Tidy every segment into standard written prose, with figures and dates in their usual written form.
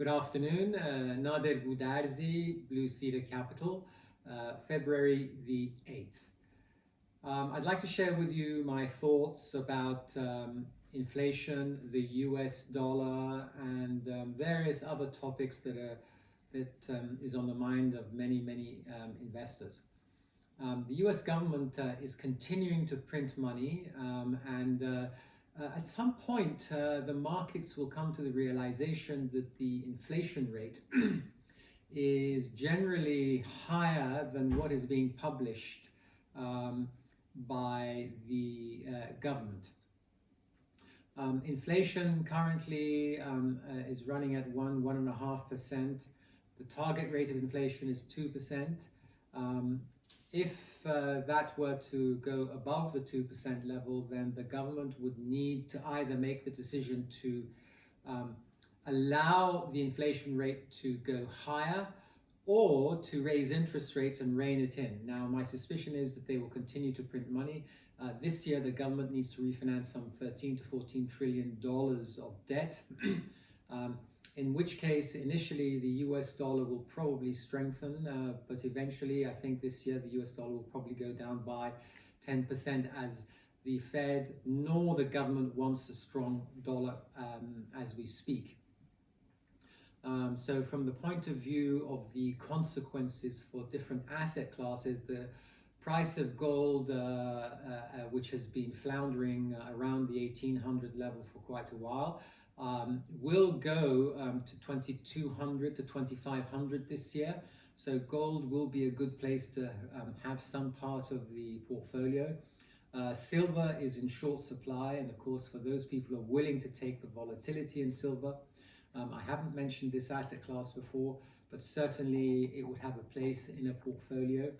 Good afternoon, Nader Goudarzi, Blue Cedar Capital, February the 8th. I'd like to share with you my thoughts about inflation, the US dollar, and various other topics that is on the mind of many investors. The US government is continuing to print money, and at some point the markets will come to the realization that the inflation rate is generally higher than what is being published by the government. Inflation currently is running at 1.5%. The target rate of inflation is 2%. If that were to go above the 2% level, then the government would need to either make the decision to allow the inflation rate to go higher or to raise interest rates and rein it in. Now, my suspicion is that they will continue to print money. This year, the government needs to refinance some $13 to $14 trillion of debt. In which case, initially, the US dollar will probably strengthen, but eventually, I think this year, the US dollar will probably go down by 10% as the Fed nor the government wants a strong dollar as we speak. So from the point of view of the consequences for different asset classes, the price of gold, which has been floundering around the 1800 level for quite a while, will go to 2200 to 2500 this year. So gold will be a good place to have some part of the portfolio. Silver is in short supply, and of course for those people who are willing to take the volatility in silver, I haven't mentioned this asset class before, but certainly it would have a place in a portfolio.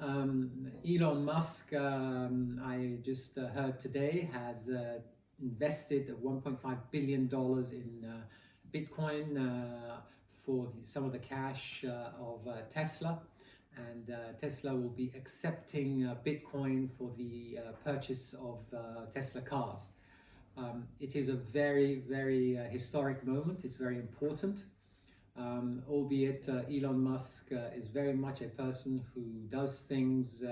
Elon Musk, I just heard today, has invested $1.5 billion in Bitcoin for some of the cash of Tesla, and Tesla will be accepting Bitcoin for the purchase of Tesla cars. It is a very historic moment. It's very important, albeit Elon Musk is very much a person who does things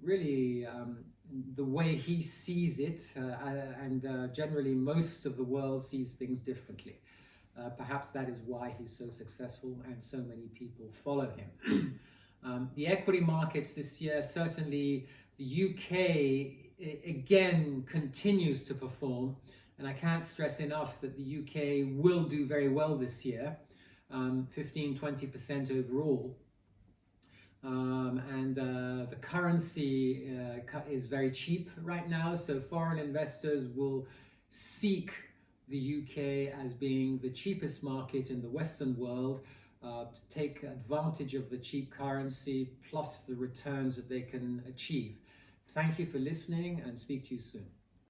really the way he sees it, and generally most of the world sees things differently. Perhaps that is why he's so successful and so many people follow him. The equity markets this year, certainly the UK again continues to perform, and I can't stress enough that the UK will do very well this year, 15-20% overall. And the currency is very cheap right now, so foreign investors will seek the UK as being the cheapest market in the Western world to take advantage of the cheap currency plus the returns that they can achieve. Thank you for listening, and speak to you soon.